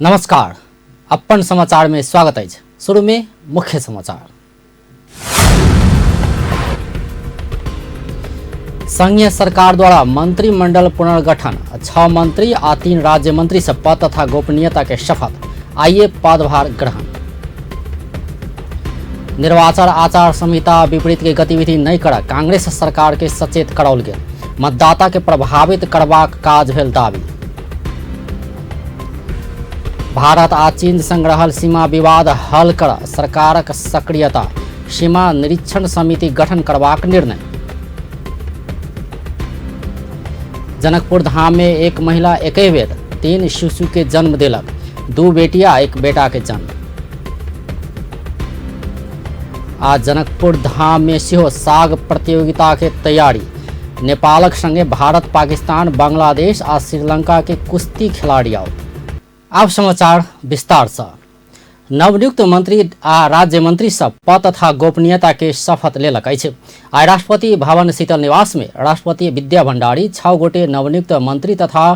नमस्कार, अपन समाचार में स्वागत है। शुरू में मुख्य समाचार। संघीय सरकार द्वारा मंत्रिमंडल पुनर्गठन, 6 मंत्री और 3 राज्य मंत्री से पद तथा गोपनीयता के शपथ। आइए पदभार ग्रहण। निर्वाचन आचार संहिता विपरीत के गतिविधि नहीं कर कांग्रेस सरकार के सचेत कराओल गेल। मतदाता के प्रभावित करबाक काज भेल दावी। भारत आ चीन संग रहल सीमा विवाद हल कर सरकारक सक्रियता, सीमा निरीक्षण समिति गठन करबाक निर्णय। जनकपुर धाम में एक महिला एकै बेर 3 शिशु के जन्म देलक, 2 बेटिया 1 बेटा के जन्म। आज जनकपुर धाम में सेहो साग प्रतियोगिता के तैयारी। नेपालक संगे भारत, पाकिस्तान, बांग्लादेश और श्रीलंका के कुश्ती खिलाड़ी आओ। अब समाचार विस्तार से। नवनियुक्त मंत्री आ राज्य मंत्री सब पद तथा गोपनीयता के शपथ लेलक अछि। आइ राष्ट्रपति भवन शीतल निवास में राष्ट्रपति विद्या भण्डारी, 6 गोटे नवनियुक्त मंत्री तथा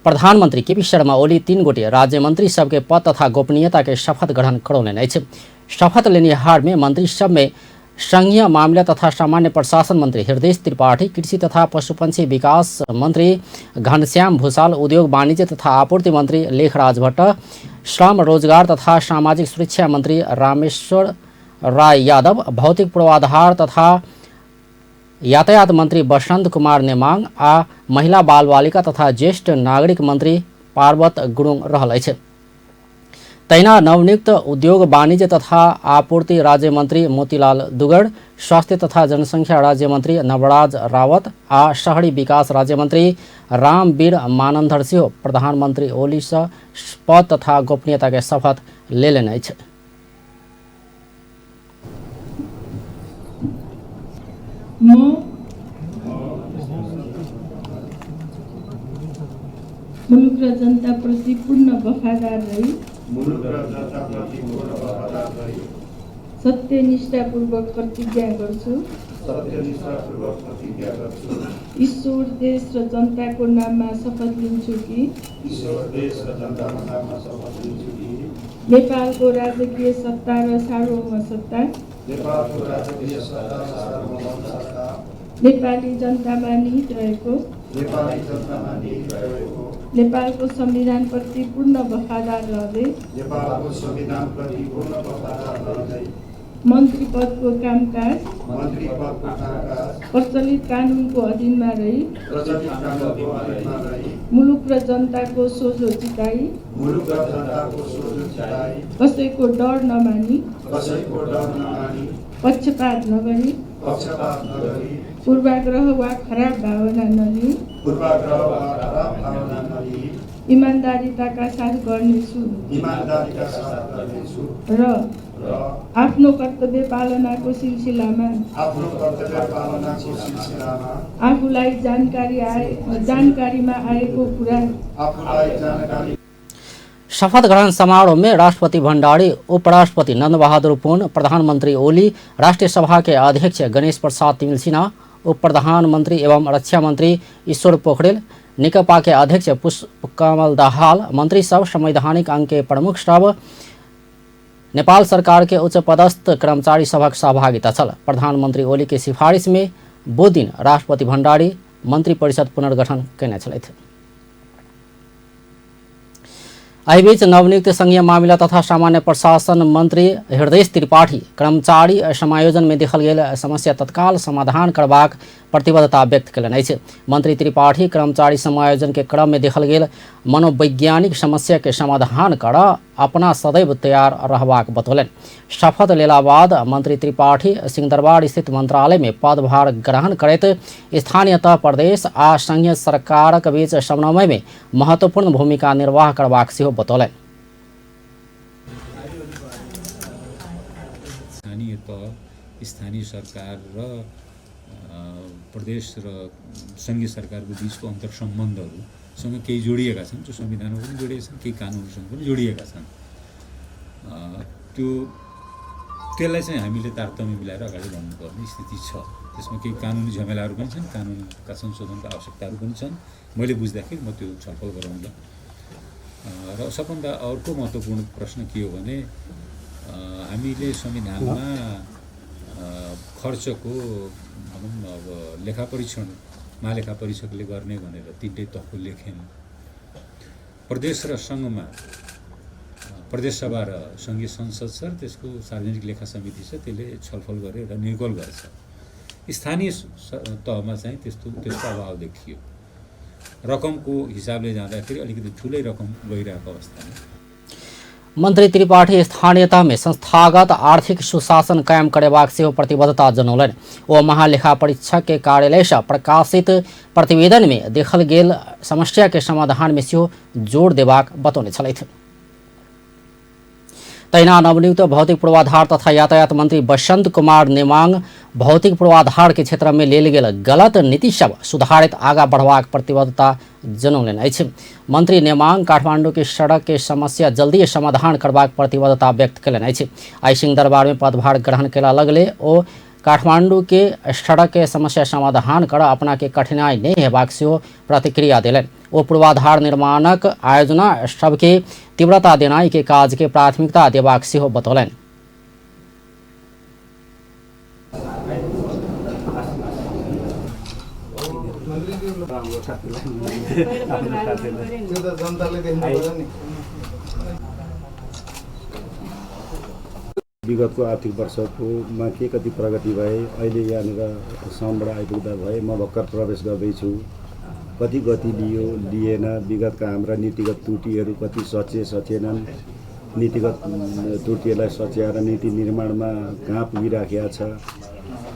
प्रधानमंत्री केपी शर्मा ओली, 3 गोटे राज्य मंत्री सबके पद तथा गोपनीयता के शपथ ग्रहण करौलनि अछि। शपथ लेनिहार में मंत्री सब में संघीय मामला तथा सामान्य प्रशासन मंत्री हृदय त्रिपाठी, कृषि तथा पशुपक्षी विकास मंत्री घनश्याम भूषाल, उद्योग वाणिज्य तथा आपूर्ति मंत्री लेखराज भट्ट, श्रम रोजगार तथा सामाजिक सुरक्षा मंत्री रामेश्वर राय यादव, भौतिक पूर्वाधार तथा यातायात मंत्री बसंत कुमार नेमांग आ महिला बाल बालिका तथा ज्येष्ठ नागरिक मंत्री पार्वत गुरुङ रहल अछि। तैना नवनियुक्त उद्योग वाणिज्य तथा आपूर्ति राज्य मंत्री मोतीलाल दुगड़, स्वास्थ्य तथा जनसंख्या राज्य मंत्री नवराज रावत आ शहरी विकास राज्य मंत्री रामवीर मानंदर सेहो प्रधानमंत्री ओली से पद तथा गोपनीयता के शपथ लेलनि अछि। मुलुक र जनता प्रति पूर्ण वफादार रही सत्यनिष्ठापूर्वक प्रतिज्ञा गर्छु। ईश्वर, देश र जनताको नाममा शपथ लिन्छु कि नेपालको राजकीय सत्ता र सार्वभौम सत्ता नेपाली जनतामा निहित रहेको नेपालको संविधान प्रति पूर्ण वफादार रहँदै मन्त्री पदको कामकाज प्रचलित कानुनको अधीनमा रही मुलुक र जनताको सोझो चिताई कसैको डर नमानी पक्षपात नगरी पूर्वाग्रह वा खराब भावना नलिई इमानदारीताका साथ गर्नेछु र आफ्नो कर्तव्य पालनाको सिलसिलामा आफूलाई जानकारीमा आएको कुरा। शपथ ग्रहण समारोह में राष्ट्रपति भण्डारी, उपराष्ट्रपति नंद बहादुर पुन, प्रधानमंत्री ओली, राष्ट्रीय सभा के अध्यक्ष गणेश प्रसाद तिमिल सिन्हा, उप प्रधानमंत्री एवं रक्षा मंत्री ईश्वर पोखरेल, नेकपा के अध्यक्ष पुष्पकमल दाहाल, मंत्री सब, संवैधानिक अंग के प्रमुख सब, नेपाल सरकार के उच्च पदस्थ कर्मचारी सभक सहभागिता छल। प्रधानमंत्री ओली के सिफारिश में वो दिन राष्ट्रपति भण्डारी मंत्री परिषद पुनर्गठन कैने छलथि। एहि बीच नवनियुक्त संघीय मामला तथा सामान्य प्रशासन मंत्री हृदय त्रिपाठी कर्मचारी समायोजन में देखल गेल समस्या तत्काल समाधान करबाक प्रतिबद्धता व्यक्त कयलनि अछि। मंत्री त्रिपाठी कर्मचारी समायोजन के क्रम में देखल गेल मनोवैज्ञानिक समस्या के समाधान कर अपना सदैव तैयार रहबाक बतौलनि। शपथ लेला बाद मंत्री त्रिपाठी सिंहदरबार स्थित मंत्रालय में पदभार ग्रहण करैत स्थानीय तह, प्रदेश आ संघीय सरकारक बीच समन्वय में महत्वपूर्ण भूमिका निर्वाह करबाक सेहो बतौलनि। स्थानीय सरकार र प्रदेश र संघीय सरकारको बीचको अन्तर सम्बन्धहरूसँग केही जोडिएका छन्, जो संविधानमा पनि जोडिएका छन्, केही कानुनसँग पनि जोडिएका छन्। त्यसलाई चाहिँ हामीले तारतम्य मिलाएर अगाडि बढ्नुपर्ने स्थिति छ। त्यसमा केही कानुनी झमेलाहरू पनि छन्, कानुनका संशोधनका आवश्यकताहरू पनि छन्। मैले बुझ्दाखेरि म त्यो छलफल गरौँला। र सबभन्दा अर्को महत्त्वपूर्ण प्रश्न के हो भने हामीले संविधानमा खर्चको भनौँ न अब लेखापरीक्षण महालेखा परीक्षकले गर्ने भनेर 3टै तहको लेख्यौँ। प्रदेश र सङ्घमा प्रदेश सभा र सङ्घीय संसद छ, त्यसको सार्वजनिक लेखा समिति छ, त्यसले छलफल गरेर निर्गोल गर्छ। स्थानीय तहमा चाहिँ त्यसको अभाव देखियो। रकमको हिसाबले जाँदाखेरि अलिकति ठुलै रकम गइरहेको अवस्थामा मन्त्री त्रिपाठी स्थानीयता में संस्थागत आर्थिक सुशासन कायम करेबाक सेहो प्रतिबद्धता जनौलनि। ओ महालेखा परीक्षक के कार्यालय से प्रकाशित प्रतिवेदन में देखल गेल समस्या के समाधान में सेहो जोड़ देबाक बतौने छलथि। तहिना नवनियुक्त भौतिक पूर्वाधार तथा यातायात मंत्री बसंत कुमार नेमांग भौतिक पूर्वाधार के क्षेत्र में लेल गेल गलत नीति सब सुधारित आगा बढ़वाक प्रतिबद्धता जनौलनि अछि। मंत्री नेमांग काठमांडू के सड़क के समस्या जल्दी समाधान करबाक प्रतिबद्धता व्यक्त कयलनि अछि। आई सिंहदरबार में पदभार ग्रहण केला लगले ओ काठमांडू के सड़क के समस्या समाधान कर अपना के कठिनाई नहीं हेबाक सेहो प्रतिक्रिया दिलनि। ओ पूर्वाधार निर्माणक आयोजना सबके तीव्रता देनाई के काज के प्राथमिकता देबाक सेहो बतौलनि। विगतको आर्थिक वर्षकोमा के कति प्रगति भए, अहिले यहाँनिर श्रमबाट आइपुग्दा भए म भर्खर प्रवेश गर्दैछु। कति गति लियो लिएन, विगतका हाम्रा नीतिगत त्रुटिहरू कति सचेनन्, नीतिगत त्रुटिहरूलाई सच्याएर नीति निर्माणमा कहाँ पुगिराखेका छ,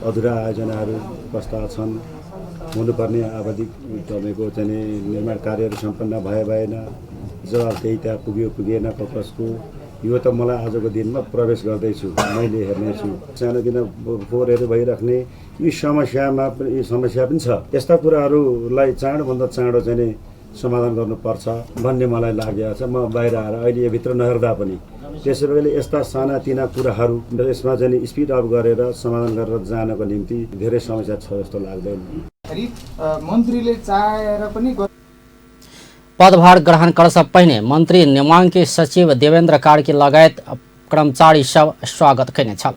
अधुरा आयोजनाहरू कस्ता छन्, हुनुपर्ने आवधिक तपाईँको चाहिँ निर्माण कार्यहरू सम्पन्न भएन, जवाब त्यही त्यहाँ पुग्यो पुगेन कसको, यो त मलाई आजको दिनमा प्रवेश गर्दैछु मैले हेर्नेछु। सानोतिनो फोहोरहरू भइराख्ने यी समस्या पनि छ। यस्ता कुराहरूलाई चाँडोभन्दा चाँडो चाहिँ समाधान गर्नुपर्छ भन्ने मलाई लागेको छ। म बाहिर आएर अहिले यभित्र नहेर्दा पनि त्यसैले यस्ता सानातिना कुराहरू यसमा चाहिँ स्पिड अप गरेर समाधान गरेर जानको निम्ति धेरै समस्या छ जस्तो लाग्दैन। मन्त्रीले चाहेर पनि पदभार ग्रहण कर से पहले मंत्री नेमांग के सचिव देवेंद्र कार्की लगायत कर्मचारी सब स्वागत कयने छल।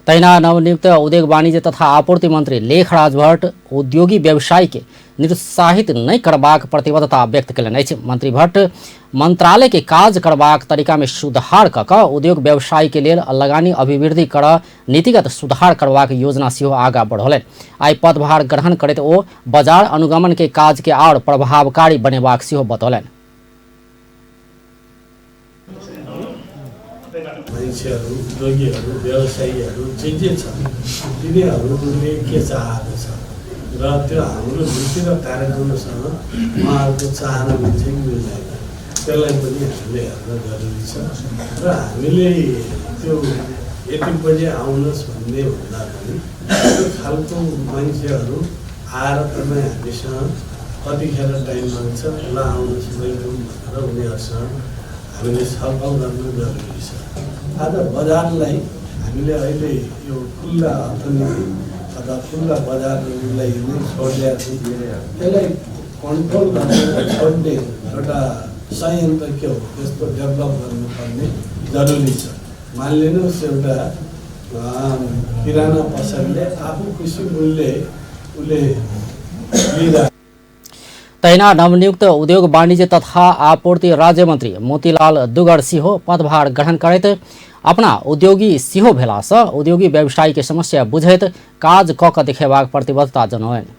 तहिना नवनियुक्त उद्योग वाणिज्य तथा आपूर्ति मंत्री लेखराज भट्ट उद्योगी व्यवसायी के निरुत्साहित नहीं करबाक प्रतिबद्धता व्यक्त कयलनि अछि। मंत्री भट्ट मंत्रालय के काज करबाक तरीका में सुधार कऽ कऽ उद्योग व्यवसायी के लेल लगानी अभिवृद्धि कर नीतिगत सुधार करबाक योजना सेहो आगा बढ़ौलनि। आई पदभार ग्रहण करैत ओ बाजार अनुगमन के काज के और प्रभावकारी बनेबाक सेहो बतौलनि। मान्छेहरू, उद्योगीहरू, व्यवसायीहरू जे छन् तिनीहरूले के चाहएको छ र त्यो हाम्रो नीति र कार्यक्रमसँग उहाँहरूको चाहनामा चाहिँ मिल्दैन, त्यसलाई पनि हामीले हेर्न जरुरी छ। र हामीले त्यो यति बजे आउनुहोस् भन्ने भन्दा पनि त्यो खालको मान्छेहरू आएर तपाईँ हामीसँग कतिखेर टाइम माग्छ ल आउनुहोस् वेलकम भनेर उनीहरूसँग हामीले छलफल गर्नु जरुरी छ। आज बजारलाई हामीले अहिले यो खुल्ला अर्थनीति अथवा खुल्ला बजारलाई नै छोडिदिएको छ, त्यसलाई कन्ट्रोल गर्न छोड्ने एउटा संयन्त्र के हो त्यसको डेभलप गर्नुपर्ने जरुरी छ। मानिलिनुहोस् एउटा किराना पसलले आफू खुसी मूल्य उसले लिइरहेको। तहिना नवनियुक्त उद्योग वाणिज्य तथा आपूर्ति राज्य मंत्री मोतीलाल दुगर सिंह पदभार ग्रहण करैत अपना उद्योगी सिंह भेला से उद्योगी व्यवसायी के समस्या बुझैत काज कऽ कऽ देखेबाक प्रतिबद्धता जनौलनि।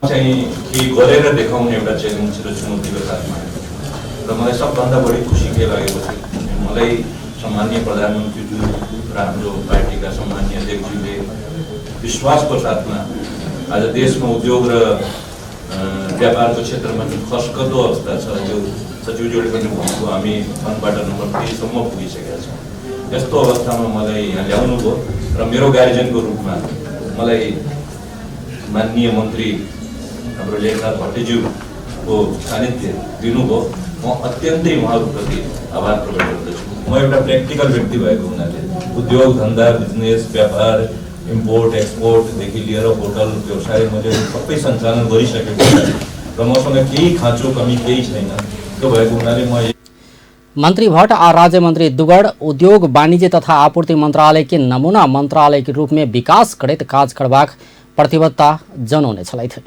चाहिँ के गरेर देखाउने एउटा च्यालेन्ज र चुनौतीको साथमा र मलाई सबभन्दा बढी खुसी के लागेको थियो, मलाई सम्माननीय प्रधानमन्त्रीज्यू र हाम्रो पार्टीका सम्माननीय अध्यक्षज्यूले विश्वासको साथमा आज देशमा उद्योग र व्यापारको क्षेत्रमा जुन खस्कदो अवस्था छ, यो सचिवज्यूले पनि भन्नुभयो हामी फन्डबाट नम्बर 3 सम्म पुगिसकेका छौँ। यस्तो अवस्थामा मलाई यहाँ ल्याउनुभयो र मेरो गार्जियनको रूपमा मलाई माननीय मन्त्री हाम्रो लेखराज भट्टज्यूको सानिध्य दिनुभयो। म अत्यन्तै उहाँहरूप्रति आभार प्रकट गर्दछु। म एउटा प्र्याक्टिकल व्यक्ति भएको हुनाले उद्योग धन्दा बिजनेस व्यापार इम्पोर्ट एक्सपोर्टदेखि लिएर होटल व्यवसाय मैले सबै सञ्चालन गरिसकेको र मसँग केही खाँचो कमी केही छैन। त्यो भएको हुनाले म मंत्री भट्ट और राज्य मंत्री दुगड़ उद्योग वाणिज्य तथा आपूर्ति मंत्रालय के नमूना मंत्रालय के रूप में विकास करैत काज करबाक प्रतिबद्धता जनौने छलथि।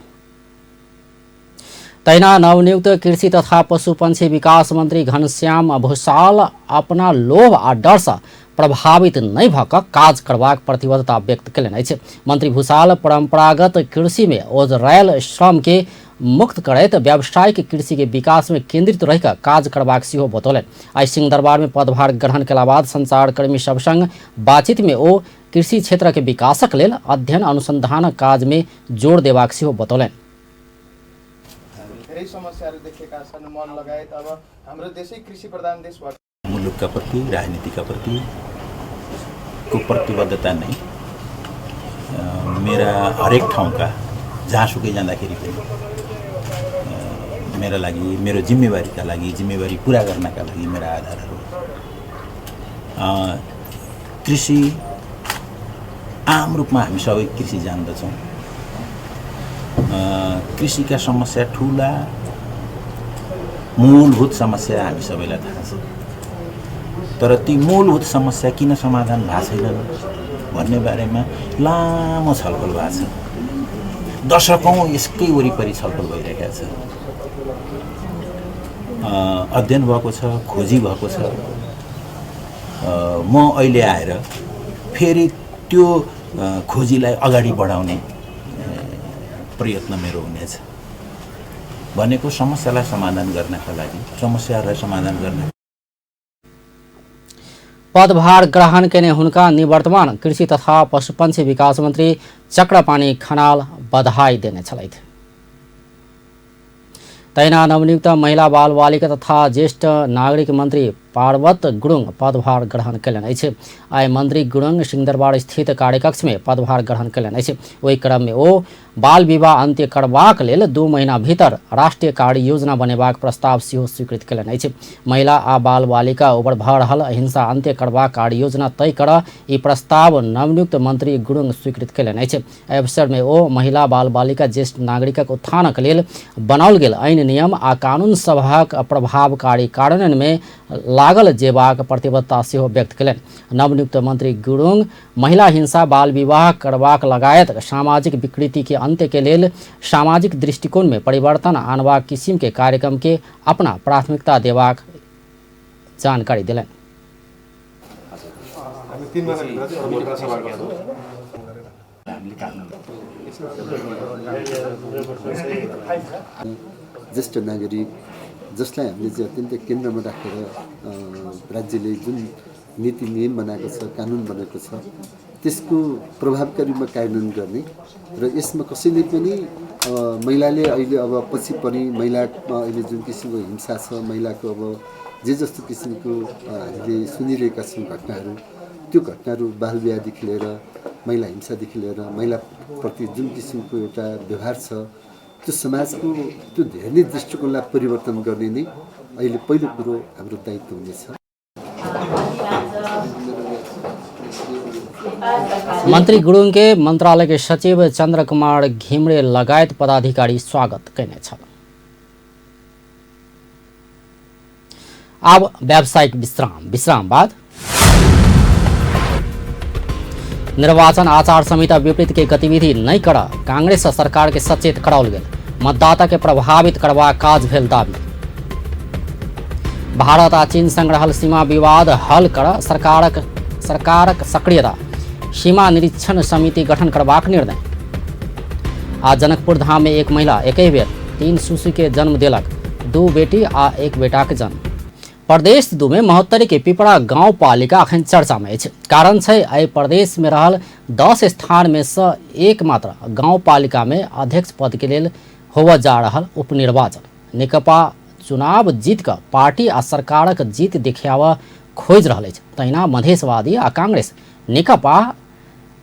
तहिना नवनियुक्त कृषि तथा पशुपक्षी विकास मंत्री घनश्याम भूषाल अपना लोभ आ डर से प्रभावित नहीं भक काज करबाक प्रतिबद्धता व्यक्त कयलनि अछि। मंत्री भूषाल परंपरागत कृषि में ओझरायल श्रम के मुक्त करैत व्यावसायिक कृषि के विकास में केंद्रित रहि काज करबाक सेहो बतौलनि। आई सिंहदरबार में पदभार ग्रहण केला बाद संचारकर्मी सब संग बातचीत में ओ कृषि क्षेत्र के विकासक लेल अध्ययन अनुसंधान काज में जोड़ देबाक सेहो बतौलनि। धेरै समस्याहरू देखेका छन्, मन लगायत अब हाम्रो देशै कृषि प्रधान देश भएको मुलुकका प्रति राजनीतिका प्रति को प्रतिबद्धता नै मेरा हरेक ठाउँका जहाँसुकै जाँदाखेरि पनि मेरा लागि मेरो जिम्मेवारीका लागि जिम्मेवारी पूरा गर्नका लागि मेरा आधारहरू कृषि आम रूपमा हामी सबै कृषि जान्दछौँ। कृषिका समस्या ठुला मूलभूत समस्या हामी सबैलाई थाहा छ, तर ती मूलभूत समस्या किन समाधान भएको छैनन् भन्ने बारेमा लामो छलफल भएको छ। दशकौँ यसकै वरिपरि छलफल भइरहेका छ, अध्ययन भएको छ, खोजी भएको छ। म अहिले आएर फेरि त्यो खोजीलाई अगाडि बढाउने प्रयत्न मेरो हुनेछ। भनेको समस्यालाई समाधान गर्नका लागि, समस्याहरूलाई समाधान गर्न पदभार ग्रहण केने हुनका निवर्तमान कृषि तथा पशुपक्षी विकास मंत्री चक्रपाणी खनाल बधाई देने छलथि। तैना नवनियुक्त महिला बाल बालिका तथा ज्येष्ठ नागरिक मंत्री पार्वत गुरुङ पदभार ग्रहण कयलनि अछि। आइ मंत्री गुरुङ सिंहदरबार स्थित कार्यकक्ष में पदभार ग्रहण कयलनि अछि। ओहि क्रम में ओ बाल विवाह अंत्य करबाक लेल 2 महीना भीतर राष्ट्रीय कार्य योजना बनेबाक प्रस्ताव सेहो स्वीकृत कयलनि अछि। महिला आ बाल बालिका ऊपर भऽ रहल हिंसा अंत्य करबाक कार्य योजना तय कर ई प्रस्ताव नवनियुक्त मंत्री गुरुङ स्वीकृत कयलनि अछि। एहि अवसर में ओ महिला बाल बालिका ज्येष्ठ नागरिकक उत्थानक लेल बनाओल गेल आईन नियम आ कानून सभक प्रभावकारी कार्यान्वयन में लागल जेबाक प्रतिबद्धता सेहो व्यक्त कयलनि। नवनियुक्त मंत्री गुरुङ महिला हिंसा बाल विवाह करबाक लगायत सामाजिक विकृति के अंत्य के लेल सामाजिक दृष्टिकोण में परिवर्तन आनबाक किसिम के कार्यक्रम के अपना प्राथमिकता देबाक जानकारी दिलनि। ज्येष्ठ नागरिक जसलाई हामीले चाहिँ अत्यन्तै केन्द्रमा राखेर राज्यले जुन नीति नियम बनाएको छ, कानुन बनाएको छ, त्यसको प्रभावकारी रूपमा कार्यान्वयन गर्ने र यसमा कसैले पनि महिलाले अहिले अब पछि पनि महिलामा अहिले जुन किसिमको हिंसा छ, महिलाको अब जे जस्तो किसिमको हामीले सुनिरहेका छौँ घटनाहरू, त्यो घटनाहरू बाल विवाहदेखि लिएर महिला हिंसादेखि लिएर महिलाप्रति जुन किसिमको एउटा व्यवहार छ, त्यो समाजको त्यो हेर्ने दृष्टिकोणलाई परिवर्तन गर्ने नै अहिले पहिलो कुरो हाम्रो दायित्व हुनेछ। मंत्री गुरुङ के मंत्रालय के सचिव चंद्र कुमार घिमरे लगायत पदाधिकारी स्वागत कयने छल। अब व्यावसायिक विश्राम बाद निर्वाचन आचार संहिता विपरीत के गतिविधि नहीं कर कांग्रेस सरकार के सचेत कराओल गेल। मतदाता के प्रभावित करबा काज भेल दाबी। भारत आ चीन संग रहल सीमा विवाद हल कर सरकारक सक्रियता। सीमा निरीक्षण समिति गठन करबाक निर्णय। आज जनकपुर धाम में एक महिला एक बेर 3 शिशु के जन्म देलक। 2 बेटी आ 1 बेटा के जन्म। प्रदेश 2 में महोत्तरी के पिपरा गांव पालिका अखन चर्चा में अछि। कारण छै एहि प्रदेश में रहल 10 स्थान में से एक मात्र गांव पालिका में अध्यक्ष पद के लेल होवा जा रहल उपनिर्वाचन। नेकपा चुनाव जीत कर पार्टी आ सरकारक जीत देखावा खोज रहल अछि। तहिना मधेशवादी आ कांग्रेस नेकपा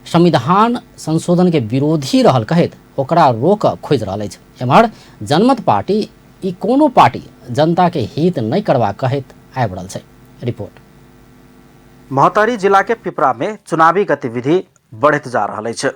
संविधान संशोधन के विरोधी रहल कहैत ओकरा रोक खोज रहल अछि। एम्हर जनमत पार्टी ई कोनो पार्टी जनता के हित नहीं करबा कहैत आबि रहल छै। रिपोर्ट। महोत्तरी जिला के पिपरा में चुनावी गतिविधि बढ़त जा रहल अछि।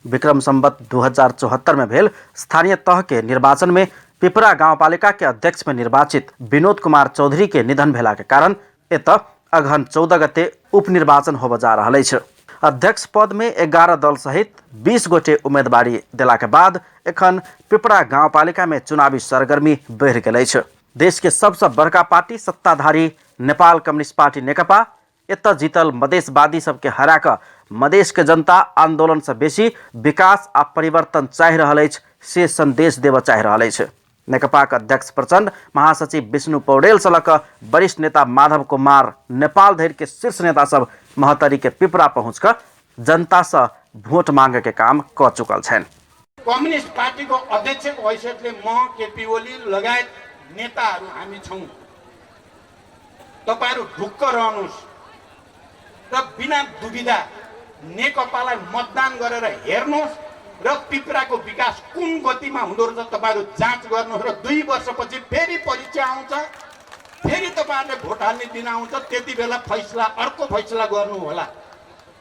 विक्रम संवत 2074 में भेल स्थानीय तह के निर्वाचन में पिपरा गाउँपालिका के अध्यक्ष में निर्वाचित विनोद कुमार चौधरी के निधन भेला के कारण एत अगहन 14 गते उपनिर्वाचन होब जा रहल अछि। अध्यक्ष पद में 11 दल सहित 20 गोटे उम्मीदवारी देला के बाद एखन पिपरा गाउँपालिका में चुनावी सरगर्मी बढ़ि गेल अछि। देश के सबसे बड़का पार्टी सत्ताधारी नेपाल कम्युनिस्ट पार्टी नेकपा एत जीतल मधेशवादी सबके हरा क मधेश के जनता आंदोलन से बेसी विकास आ परिवर्तन चाहि रहल अछि से संदेश देव चाहि रहल अछि। नेकपा के अध्यक्ष प्रचंड, महासचिव विष्णु पौडेल से लक वरिष्ठ नेता माधव कुमार, नेपाल धरि के शीर्ष नेता सब महोत्तरी के पिपरा पहुँच कर जनता से भोट मांगे के काम क चुकल छन्। कम्युनिस्ट पार्टी को अध्यक्ष को हैसियतले म केपी ओली लगायत नेताहरू हामी छौं। तपाईहरु ढुक्क रहनुस् र बिना दुविधा नेकपालाई मतदान गरेर हेर्नुस् र पिपराको विकास कुन गतिमा हुँदो रहेछ तपाईहरु जाँच गर्नुस् र 2 वर्षपछि फेरि परीक्षा आउँछ, फेरि तपाईहरुले भोट हाल्ने दिन आउँछ, त्यति बेला फैसला अर्को फैसला गर्नु होला।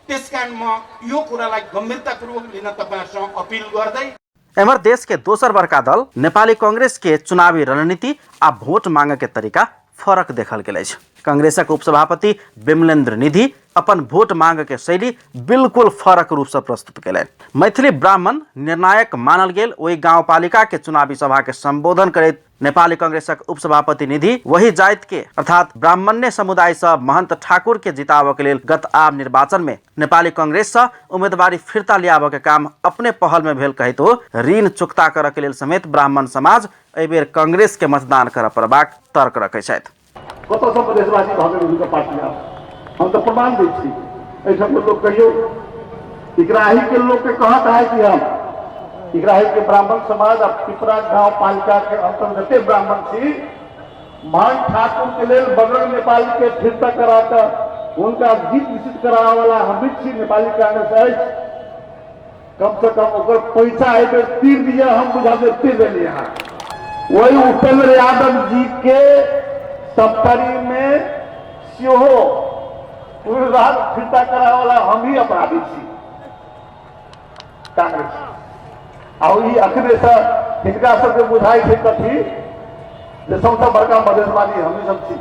त्यसकारण म यो कुरालाई गम्भीरतापूर्वक लिन तपाईहरुसँग अपील गर्दै एमर देश के दोसर बड़का दल नेपाली कांग्रेस के चुनावी रणनीति आ भोट मांगे के तरीका फरक देखल गेल अछि। कांग्रेसक उपसभापति विमलेन्द्र निधि अपन भोट मांग के शैली बिल्कुल फरक रूप से प्रस्तुत केलनि। मैथिली ब्राह्मण निर्णायक मानल गेल ओहि गाउँपालिका के चुनावी सभा के संबोधन करैत नेपाली कांग्रेसक उपसभापति निधि वही जाति के अर्थात ब्राह्मण्य समुदाय से महंत ठाकुर के जिताब के लेल गत आम निर्वाचन में नेपाली कांग्रेस से उम्मीदवारी फिरता लियाब के काम अपने पहल में भेल कहित हो ऋण चुकता कर के लेल समेत ब्राह्मण समाज एहि बेर कांग्रेस के मतदान कर पड़बाक तर्क रखै छथि। कत सब प्रदेशवासी भगेका पार्टी हम तो प्रमाण दै छी। ऐसा लोग कहियो इकराही के लोग के कहत है कि हम इकराही के ब्राह्मण समाज और पिपरा गांव पालिका के अंतर्गत ब्राह्मण छी महंत ठाकुर के लेल बगल नेपाल के फिरता कराकर उनका जीत निश्चित कराने वाला हम छी नेपाली कांग्रेस है। कम से कम ओकर पैसा है तो तीर दिया हम बुझा देते देलिए। वही उपेंद्र यादव जी के सप्तरी में सेहो पूरी रात फिरता करा वाला हम ही अपराधी छी कांग्रेस। और ये अखने से हिनका सबके बुझाई थे कथी जे सबसे बड़का मधेशवादी हम ही सब छी।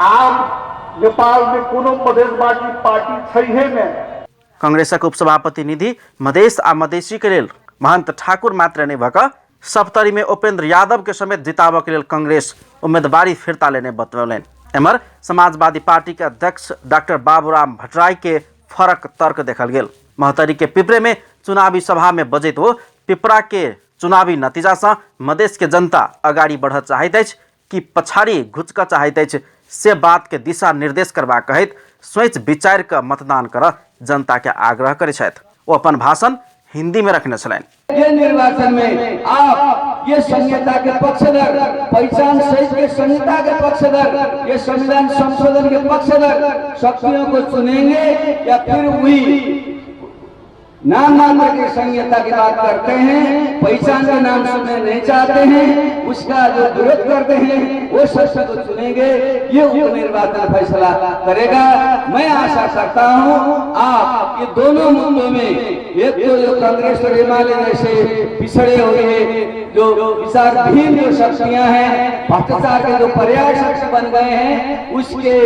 आम नेपाल में कोनो मधेशवादी पार्टी छैहे नहीं। कांग्रेसक उपसभापति निधि मधेश आ मधेसी के लेल महंत ठाकुर मात्र नहीं भक सप्तरी में उपेंद्र यादव के समेत जिताब के लेल कांग्रेस उम्मीदवारी फिरता लेने बतौलन। एमर समाजवादी पार्टी के अध्यक्ष डॉक्टर बाबूराम भट्टराई के फरक तर्क देखल गेल। महोत्तरी के पिपरे में चुनावी सभा में बजैत हो पिपरा के चुनावी नतीजा से मधेश के जनता अगाडि बढ़ चाहैत अछि कि पछाड़ी घुचक चाहैत अछि से बात के दिशा निर्देश करबा कहैत सोच विचार का मतदान कर जनता के आग्रह करे छथि। वो अपन भाषण हिंदी में रखने छलनि। ये निर्वाचन में आप ये संहिता के पक्षधर, पहचान सहित के संहिता के पक्षधर, ये संविधान संशोधन के पक्षधर शक्तियों को चुनेंगे या फिर वही नाम मात्र की संहिता की बात करते हैं, पहचान का नाम सुनने नहीं चाहते हैं, उसका जो विरोध करते हैं वो शक्ति को चुनेंगे। ये उपनिर्वाचन फैसला करेगा। मैं आशा करता हूँ आप ये दोनों मुद्दों में एक तो जो कांग्रेस और हिमालय जैसे पिछड़े हुए जो विचारहीन जो शक्तियां हैं, भ्रष्टाचार के जो पर्याय शक्ति बन गए हैं, उसके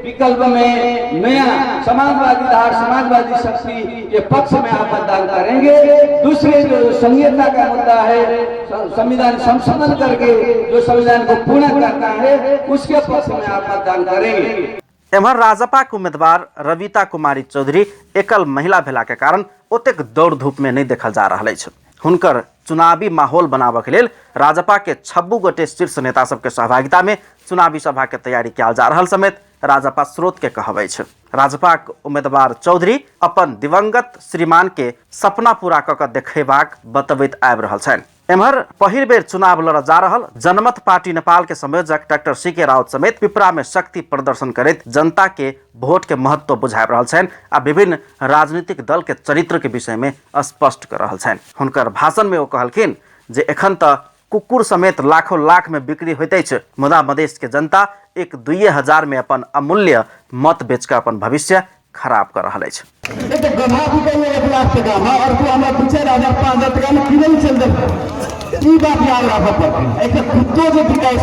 विकल्प में नया समाजवादी धार समाजवादी शक्ति के पक्ष में आप मतदान करेंगे। दूसरे जो संहिता का मुद्दा है, संविधान संशोधन करके जो संविधान को पूर्ण करना है, उसके पक्ष में आप मतदान करेंगे। एम्हर राजपा के उम्मीदवार रविता कुमारी चौधरी एकल महिला भेला के कारण ओतेक दौड़ धूप में नहीं देखल जा रहा है। हुनकर चुनावी माहौल बनाबे के लेल राजपा के 26 गोटे शीर्ष नेता सबके सहभागिता में चुनावी सभा के तैयारी कयल जा रहल समेत राजपा स्रोत के कहबै छै। राजपा उम्मीदवार चौधरी अपन दिवंगत श्रीमान के सपना पूरा कऽ देखेबाक बतबैत आबि रहल छनि। एम्हर पहिल बेर चुनाव लड़ जा रहल जनमत पार्टी नेपाल के संयोजक डॉक्टर सीके राउत समेत पिपरा में शक्ति प्रदर्शन करैत जनता के भोट के महत्व बुझाबि रहल छनि आ विभिन्न राजनीतिक दल के चरित्र के विषय में स्पष्ट कर रहल छनि। हुनकर भाषण में वो कहलखिन जे एखन तक कुकुर समेत लाखों लाख में बिक्री होते छै, मुदा मधेश के जनता 1-2 में अपन अमूल्य मत बेच कर अपन भविष्य खराब कर रहा है। एक गधा भी कहीं 1 लाख टका और हमरा पीछे 5,000 टका में किने चल जाए ती बात याद राख्नु पर्छ। एक त कुत्तो जो बिकाइ छ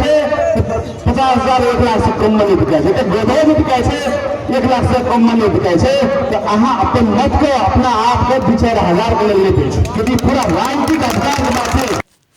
50,000 1 लाख से कम में नहीं बिकाइ छ, एक गधा जो बिकाइ छ 1 लाख से कम में नहीं बिकाइ छ। तो अहाँ अपन मत को अपना आप को बिचार 1000 के लिए बेच, क्योंकि पूरा राजनीतिक अधिकार के बात है।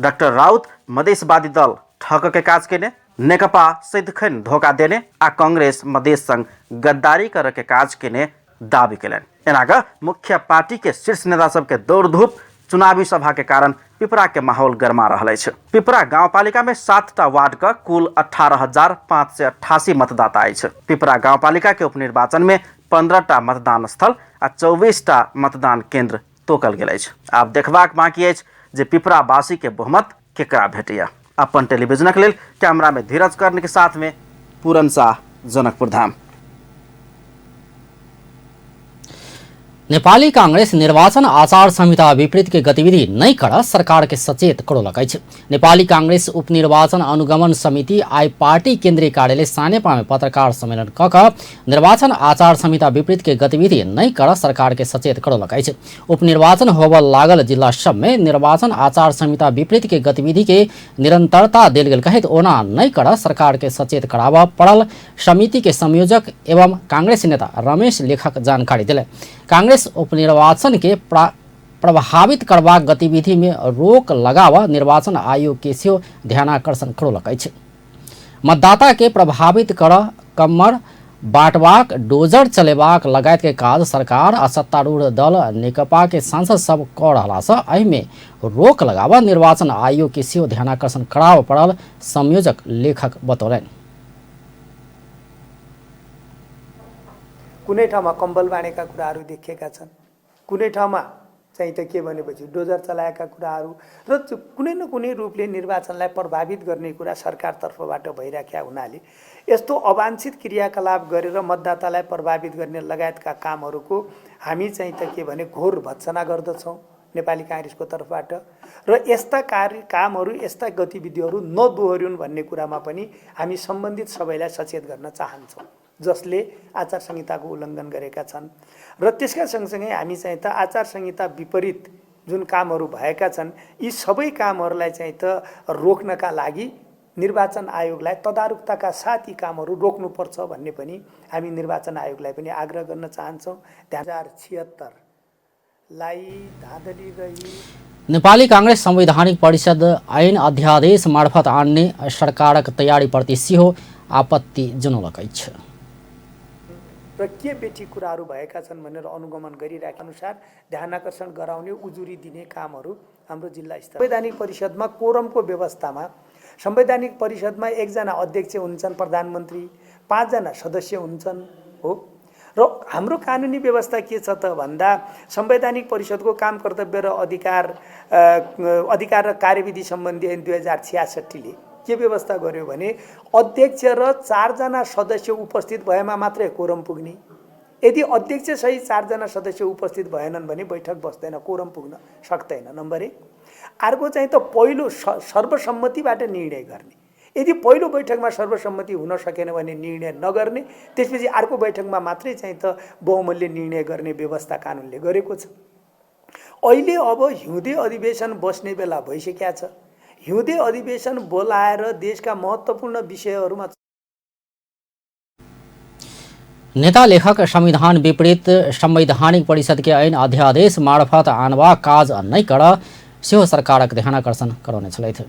डाक्टर राउत मधेसवादी दल ठग के काज केने, नेकपा सैदखन धोखा देने आ कांग्रेस मधेस संग गद्दारी कर के काज केने दावी केलन। एनागा मुख्य पार्टी के शीर्ष नेता सब के दौड़ धूप चुनावी सभा के कारण पिपरा के माहौल गरमा रहल छै। पिपरा गाउँपालिका में 7टा वार्ड का कुल 18,588 मतदाता आइ छै। पिपरा गाउँपालिका के उपनिर्वाचन में 15टा मतदान स्थल आ 24टा मतदान केंद्र तोकल गेल अछि। आब देखबाक बाकी अछि जे पिपरा वासी के बहुमत केकरा भेटैया। अपन टेलीविजन के लेल कैमरा में धीरज कर्ण के साथ में पूरन शाह, जनकपुर धाम। नेपाली कांग्रेस निर्वाचन आचार संहिता विपरीत के गतिविधि नहीं कर सरकार के सचेत करोलकै छ। नेपाली कांग्रेस उपनिर्वाचन अनुगमन समिति आई पार्टी केन्द्रीय कार्यालय सानेपा में पत्रकार सम्मेलन कऽ निर्वाचन आचार संहिता विपरीत के गतिविधि नहीं कर सरकार के सचेत करोलकै छ। उपनिर्वाचन होबऽ लागल जिला सब में निर्वाचन आचार संहिता विपरीत के गतिविधि के निरंतरता देल गेल कहैत ओना नहीं कर सरकार के सचेत कराबऽ पड़ल समिति के संयोजक एवं कांग्रेस नेता रमेश लेखक जानकारी दिले। कांग्रेस उपनिर्वाचन के प्रभावित करबाक गतिविधि में रोक लगावा निर्वाचन आयोग के सेहो ध्यानाकर्षण करोलकै छै। मतदाता के प्रभावित कर कम्मर बांटबाक, डोजर चलेबाक लगायत के काज सरकार आ सत्तारूढ़ दल नेकपा के सांसद सब कऽ रहला सँ एहि में रोक लगावा निर्वाचन आयोग के सेहो ध्यानाकर्षण कराबऽ पड़ल संयोजक लेखक बतौलनि। कुनै ठाउँमा कम्बल बाँडेका कुराहरू देखिएका छन्, कुनै ठाउँमा चाहिँ त के भनेपछि डोजर चलाएका कुराहरू र कुनै न कुनै रूपले निर्वाचनलाई प्रभावित गर्ने कुरा सरकारतर्फबाट भइराखेका हुनाले यस्तो अवांछित क्रियाकलाप गरेर मतदातालाई प्रभावित गर्ने लगायतका कामहरूको हामी चाहिँ त के भने घोर भत्सना गर्दछौँ नेपाली कांग्रेसको तर्फबाट र यस्ता कामहरू यस्ता गतिविधिहरू नदोहोरिउन् भन्ने कुरामा पनि हामी सम्बन्धित सबैलाई सचेत गर्न चाहन्छौँ जसले आचार संहिताको उल्लङ्घन गरेका छन्। र त्यसका सँगसँगै हामी चाहिँ त आचार संहिता विपरीत जुन कामहरू भएका छन् यी सबै कामहरूलाई चाहिँ त रोक्नका लागि निर्वाचन आयोगलाई तदारुकताका साथ यी कामहरू रोक्नुपर्छ भन्ने पनि हामी निर्वाचन आयोगलाई पनि आग्रह गर्न चाहन्छौँ। 2076 लाई धाँधली रही नेपाली कांग्रेस संवैधानिक परिषद ऐन अध्यादेश मार्फत आन्ने सरकारक तयारीप्रति सेहो आपत्ति जनाउलकै छ। र के बेठी कुराहरू भएका छन् भनेर अनुगमन गरिरहेका अनुसार ध्यानाकर्षण गराउने, उजुरी दिने कामहरू हाम्रो जिल्ला स्तर संवैधानिक परिषदमा कोरमको व्यवस्थामा संवैधानिक परिषदमा 1 जना अध्यक्ष हुन्छन्, प्रधानमन्त्री 5 जना सदस्य हुन्छन् हो। र हाम्रो कानुनी व्यवस्था के छ त भन्दा संवैधानिक परिषदको काम कर्तव्य र अधिकार र कार्यविधि सम्बन्धी ऐन 2066 ले के व्यवस्था गर्यो भने अध्यक्ष र 4 जना सदस्य उपस्थित भएमा मात्रै कोरम पुग्ने। यदि अध्यक्ष सहित 4 जना सदस्य उपस्थित भएनन् भने बैठक बस्दैन, कोरम पुग्न सक्दैन। नम्बर 1। अर्को चाहिँ त पहिलो सर्वसम्मतिबाट निर्णय गर्ने। यदि पहिलो बैठकमा सर्वसम्मति हुन सकेन भने निर्णय नगर्ने, त्यसपछि अर्को बैठकमा मात्रै चाहिँ त बहुमूल्य निर्णय गर्ने व्यवस्था कानुनले गरेको छ। अहिले अब हिउँदे अधिवेशन बस्ने बेला भइसकेको छ। हिउँदे अधिवेशन बोलाएर देशका महत्त्वपूर्ण विषयहरूमा नेता लेखक संविधान विपरीत संवैधानिक परिषद के ऐन अध्यादेश मार्फत आनवा काज नहीं कर सेहो सरकारक ध्यानाकर्षण कराउने छलैथ।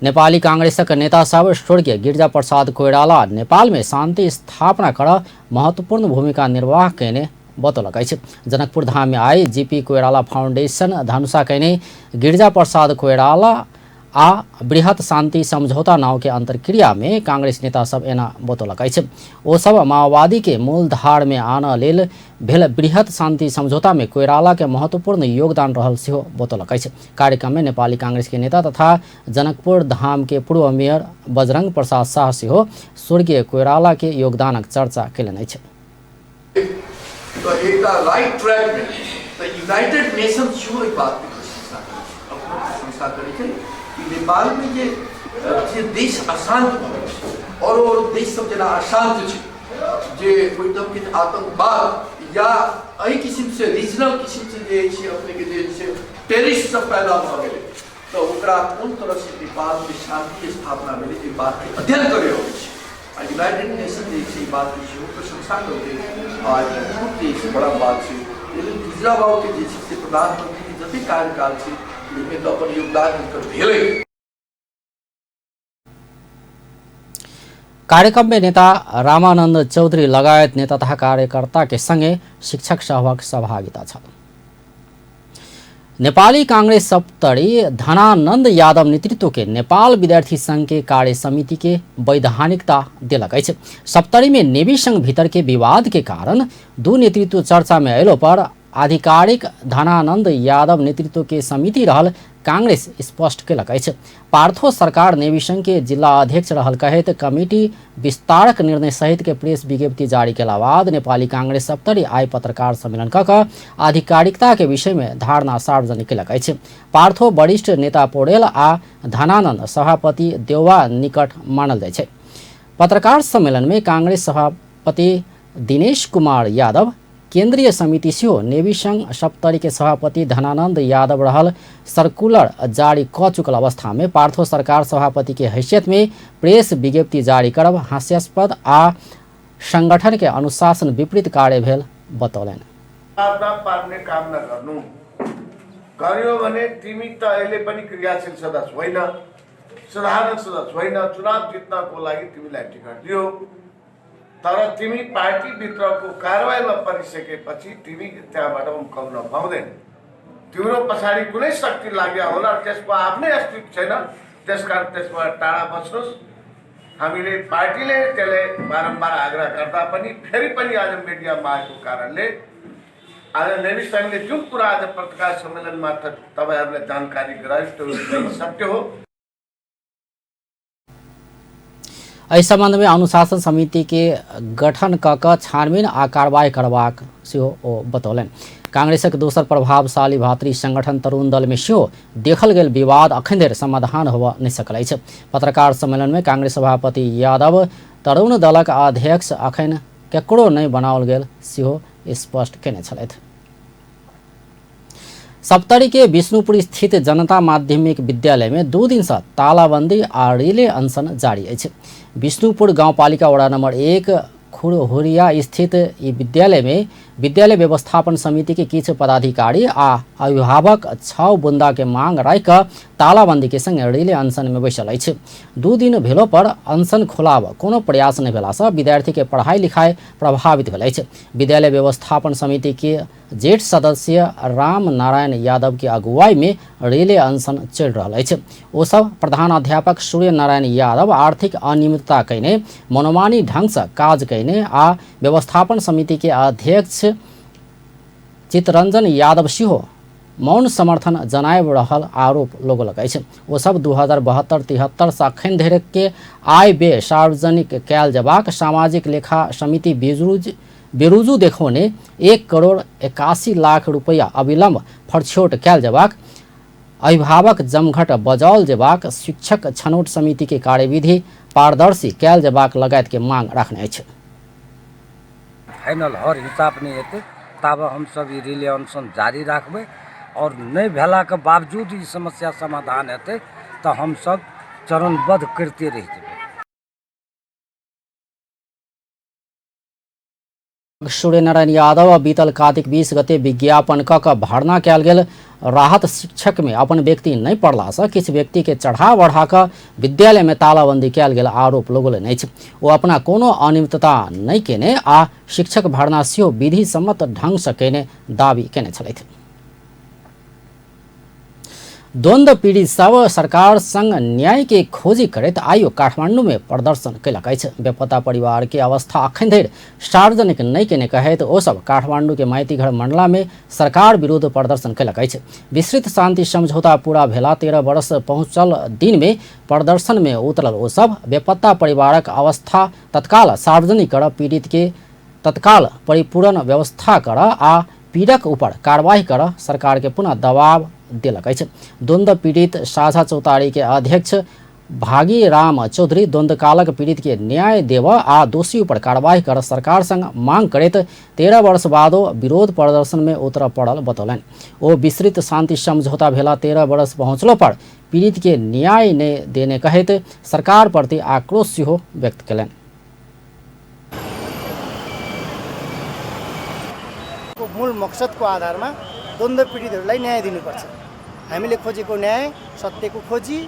नेपाली कांग्रेसक नेता सब स्वर्गीय गिरिजा प्रसाद कोइराला नेपाल में शांति स्थापना कर महत्वपूर्ण भूमिका निर्वाह कैने बतौलकै छ। जनकपुर धाम में आई जीपी कोइराला फाउंडेशन धनुषा कैने गिरिजा प्रसाद कोइराला आ बृहत शांति समझौता नाव के अंतर्क्रिया में कांग्रेस नेता सब एना बतौलकै छ। ओ सब माओवादी के मूलधार में आना लेल भेल बृहत शांति समझौता में कोइराला के महत्वपूर्ण योगदान रहल सेहो बतौलकै छ। कार्यक्रम में नेपाली कांग्रेस के नेता तथा जनकपुर धाम के पूर्व मेयर बजरंग प्रसाद शाह सेहो स्वर्गीय कोइराला के योगदानक चर्चा केलनि छ। तो एक राइट ट्रैक में तो यूनाइटेड नेशंस जो एक बात संस्था करी थी कि नेपाल में ये देश अशांत और देश सब जना अशांत छे जे एकदम के आतंकवाद या अई किस्म से रीजनल किस्म से जे छे अपने के जे छे टेररिस्ट सब पैदा भ गेले तो ओकरा कौन तरह से नेपाल में शांति स्थापना मिले ये बात के अध्ययन करे यूनाइटेड नेशन से बात की प्रशंसा करते और बहुत बड़ा बात से केजरीवाल के जैसे प्रधानमंत्री की जति कार्यकाल से इसमें तो अपन योगदान उनका धेरै। कार्यक्रम में नेता रामानंद चौधरी लगायत नेता तथा कार्यकर्ता के संगे शिक्षक सहभाग सहभागिता छ। नेपाली कांग्रेस सप्तरी धनानंद यादव नेतृत्व के नेपाल विद्यार्थी संघ के कार्य समिति के वैधानिकता दिलक अछि। सप्तरी में नेवी संघ भीतर के विवाद के कारण दू नेतृत्व चर्चा में अयलो पर आधिकारिक धनानंद यादव नेतृत्व के समिति रहल कांग्रेस स्पष्ट केलक अछि। पार्थो सरकार नेवी संघ के जिला अध्यक्ष रहल कहित कमिटी विस्तारक निर्णय सहित के प्रेस विज्ञप्ति जारी केला बाद नेपाली कांग्रेस सप्तरी आइ पत्रकार सम्मेलन कऽ आधिकारिकता के विषय में धारणा सार्वजनिक केलक अछि। पार्थो वरिष्ठ नेता पौडेल आ धनानंद सभापति देउवा निकट मानल जाइ छै। पत्रकार सम्मेलन में कांग्रेस सभापति दिनेश कुमार यादव, केंद्रीय समिति सियो नेवी संघ सप्तरी के सभापति धनानंद यादव रहल सर्कुलर जारी क चुकल अवस्था में पार्थो सरकार सभापति के हैसियत में प्रेस विज्ञप्ति जारी करब हास्यास्पद आ संगठन के अनुशासन विपरीत कार्य भेल बतौलन। पार्ने काम नगर्नु गर्यो भने तिमी त अहिले पनि क्रियाशील सदस्य होइन, साधारण सदस्य होइन, चुनाव जित्नको लागि तिमीलाई टिकट दियो तर तिमी पार्टी भित्रको कारबाहीमा परिसकेपछि तिमी त्यहाँबाट उम्कन पाउँदैन। तिम्रो पछाडि कुनै शक्ति लाग्या होला, त्यसको आफ्नै अस्तित्व छैन, त्यसकारण त्यसबाट टाढा बस्नुस्। हामीले पार्टीले त्यसले बारम्बार आग्रह गर्दा पनि फेरि पनि आज मिडियामा आएको कारणले आज नेवी संघले जुन कुरा आज पत्रकार सम्मेलन मार्फत तपाईहरुलाई जानकारी गरायो त्यो सत्य हो। इस संबंध में अनुशासन समिति के गठन कऽ छानबीन आ कार्रवाई करबाक सेहो बतौलन। कांग्रेसक दोसर प्रभावशाली भातृ संगठन तरुण दल में सेहो देखल गेल विवाद अखन धरि समाधान होबऽ नहि सकल अछि। पत्रकार सम्मेलन में कांग्रेस सभापति यादव तरुण दलक अध्यक्ष अखन केकरो नहि बनाओल गेल सेहो स्पष्ट केने छलथि। सप्तरी के विष्णुपुर स्थित जनता माध्यमिक विद्यालय में 2 दिन से तालाबंदी आ रिले अनशन जारी अछि। विष्णुपुर गाउँपालिका वडा नंबर 1 खुरहुरिया स्थित ई विद्यालय में विद्यालय व्यवस्थापन समिति के किछु पदाधिकारी आ अभिभावक 6 बुंदा के मांग राखि कऽ तालाबंदी के संग रिले अनशन में बैसल अछि। 2 दिन भेलो पर अनशन खोलाब कोनो प्रयास नहि भेला सँ विद्यार्थी के पढ़ाई लिखाई प्रभावित भेल अछि। विद्यालय व्यवस्थापन समिति के जेठ सदस्य राम नारायण यादव के अगुवाई में रिले अनशन चल रहल अछि। ओ सब प्रधानाध्यापक सूर्य नारायण यादव आर्थिक अनियमितता कयने, मनोमानी ढंग से काज कयने आ व्यवस्थापन समिति के अध्यक्ष चितरंजन यादव सेहो मौन समर्थन जनाब रहल आरोप लगौलक अछि। ओ सब 2072-73 से अखन धरि के आय व्यय सार्वजनिक कयल जबाक, सामाजिक लेखा समिति बेरुजू देखौने 1,81,00,000 रुपया अविलंब फरछोट कयल जबाक, अभिभावक जमघट बजाओल जबाक, शिक्षक छनौट समिति के कार्यविधि पारदर्शी कयल जबाक लगायत के मांग रखने अछि। फाइनल हर हिसाब नहीं हेतै तब हम सब रिले अनशन जारी रखबै और नहीं भेला के बावजूद ई समस्या समाधान हेतै तो हम सब चरणबद्ध करते रह जेबै। सूर्य नारायण यादव बीतल कार्तिक 20 गते विज्ञापन कऽ भरना कयल गेल राहत शिक्षक में अपन व्यक्ति नहीं पड़ला से किछु व्यक्ति के चढ़ा बढ़ा कऽ विद्यालय में तालाबंदी कयल गेल आरोप लगौलनि अछि। ओ अपना कोनो अनियमितता नहीं केने आ शिक्षक भरना सेहो विधि सम्मत ढंग से केने दावी केने छलथि। द्वंद्व पीड़ित सब सरकार संग न्याय के खोजी करैत आइयो काठमांडू में प्रदर्शन कयलक अछि। बेपत्ता परिवार के अवस्था अखन धरि सार्वजनिक नहीं केने कहैत ओ सब काठमांडू के माइतीघर मंडला में सरकार विरुद्ध प्रदर्शन कयलक अछि। विस्तृत शांति समझौता पूरा भेला 13 वर्ष पहुंचल दिन में प्रदर्शन में उतरल ओ सब बेपत्ता परिवारक अवस्था तत्काल सार्वजनिक कर, पीड़ित के तत्काल परिपूर्ण व्यवस्था कर आ पीड़क ऊपर कार्रवाई कर सरकार के पुनः दबाव दिलक अछि। द्वंद्व पीड़ित साझा चौतारी के अध्यक्ष भागी राम चौधरी द्वंद्वकालक पीड़ित के न्याय देव आ दोषी पर कार्रवाई कर सरकार संग मांग करैत 13 वर्ष बादो विरोध प्रदर्शन में उतर पड़ल बतौलनि। ओ विस्तृत शांति समझौता भेला 13 वर्ष पहुँचलो पर पीड़ित के न्याय नहीं देने कहैत सरकार प्रति आक्रोश सेहो व्यक्त कयलनि। मूल मकसदको आधारमा द्वन्द्व पीडितहरूलाई न्याय दिनुपर्छ। हामीले खोजेको न्याय सत्यको खोजी,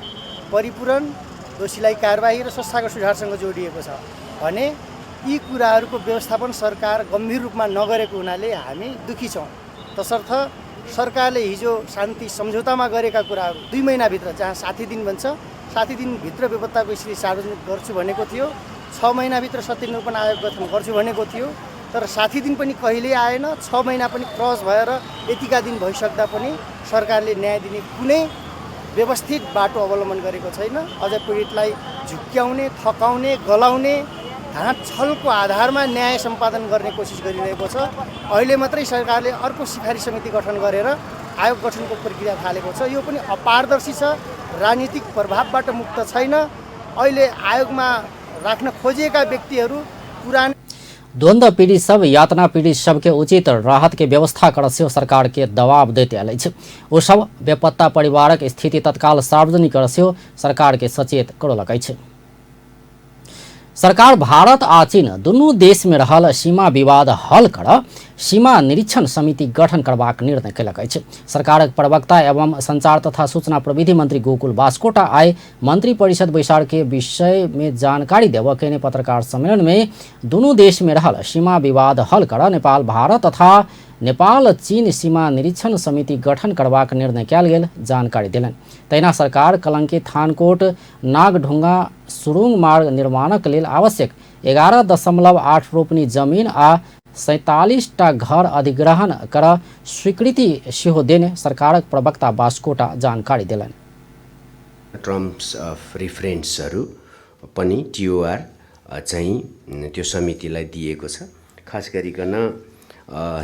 परिपूरण, दोषीलाई कारबाही र संस्थाको सुधारसँग जोडिएको छ भने यी कुराहरूको व्यवस्थापन सरकार गम्भीर रूपमा नगरेको हुनाले हामी दुखी छौँ। तसर्थ सरकारले हिजो शान्ति सम्झौतामा गरेका कुराहरू 2 महिनाभित्र, जहाँ 60 दिन भन्छ, 60 दिनभित्र बेपत्ताको स्थिति सार्वजनिक गर्छु भनेको थियो, 6 महिनाभित्र सत्य निरूपण आयोग गठन गर्छु भनेको थियो, तर 60 दिन पनि कहिले आएन। 6 महिना पनि क्रस भएर यतिका दिन भइसक्दा पनि सरकारले न्याय दिने कुनै व्यवस्थित बाटो अवलम्बन गरेको छैन। अझ पीडितलाई झुक्क्याउने, थकाउने, गलाउने, ढाँट छलको आधारमा न्याय सम्पादन गर्ने कोसिस गरिरहेको छ। अहिले मात्रै सरकारले अर्को सिफारिस समिति गठन गरेर आयोग गठनको प्रक्रिया थालेको छ। यो पनि अपारदर्शी छ, राजनीतिक प्रभावबाट मुक्त छैन। अहिले आयोगमा राख्न खोजिएका व्यक्तिहरू पुरानो द्वंद्व पीड़ित सब, यातना पीड़ित सब के उचित राहत के व्यवस्था कर से सरकार के दबाव देते आयल छै। ओ सब बेपत्ता परिवारक स्थिति तत्काल सार्वजनिक कर से सरकार के सचेत करलक छै। सरकार भारत आ चीन दुनू देश में रहल सीमा विवाद हल कर सीमा निरीक्षण समिति गठन करबाक निर्णय कयलक अछि। सरकारक प्रवक्ता एवं संचार तथा सूचना प्रविधि मंत्री गोकुल बास्कोटा आइ मंत्री परिषद बैसार के विषय में जानकारी देव केने पत्रकार सम्मेलन में दुनू देश में रहल सीमा विवाद हल कर नेपाल भारत तथा नेपाल चीन सीमा निरीक्षण समिति गठन करबाक निर्णय कयल गेल जानकारी देलनि। तहिना सरकार कलंकी थानकोट नागढुंगा सुरुंग मार्ग निर्माणक लेल आवश्यक 11.8 रोपनी जमीन आ 47टा घर अधिग्रहण कर स्वीकृति सेहो देने सरकारक प्रवक्ता बास्कोटा जानकारी देलनि। टर्म्स अफ रेफरेन्सहरू पनि टिओआर चाहिँ त्यो समितिलाई दिएको छ। खास गरिकन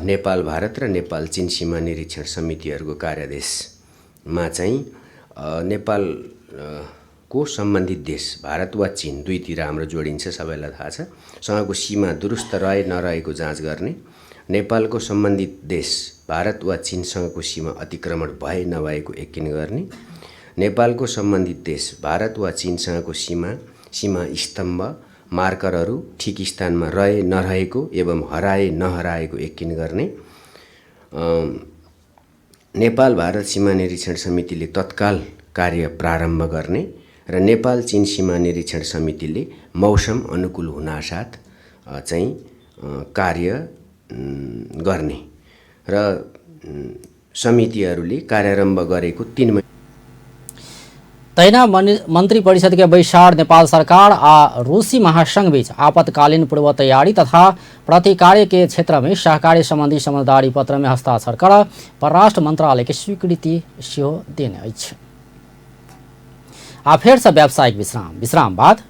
नेपाल भारत र नेपाल चीन सीमा निरीक्षण समितिहरूको कार्यादेशमा चाहिँ नेपाल को सम्बन्धित देश भारत वा चीन दुईतिर हाम्रो जोडिन्छ, सबैलाई थाहा छ, सँगको सीमा दुरुस्त रहे नरहेको जाँच गर्ने, नेपालको सम्बन्धित देश भारत वा चीनसँगको सीमा अतिक्रमण भए नभएको यकिन गर्ने, नेपालको सम्बन्धित देश भारत वा चीनसँगको सीमा स्तम्भ मार्करहरू ठिक स्थानमा रहे नरहेको एवं हराए नहराएको यकिन गर्ने, नेपाल भारत सीमा निरीक्षण समितिले तत्काल कार्य प्रारम्भ गर्ने र नेपाल चीन सीमा निरीक्षण समितिले मौसम अनुकूल हुनासाथ चाहिँ कार्य गर्ने र समितिहरूले कार्यारम्भ गरेको 3 महिना। तैना मंत्री परिषद के बैसार नेपाल सरकार आ रूसी महासंघ बीच आपातकालीन पूर्व तैयारी तथा प्रतिकार्य के क्षेत्र में सहकारी संबंधी समझदारी पत्र में हस्ताक्षर कर परराष्ट्र मंत्रालय के स्वीकृति सेहो देने अछि। आ फेर से व्यावसायिक विश्राम बाद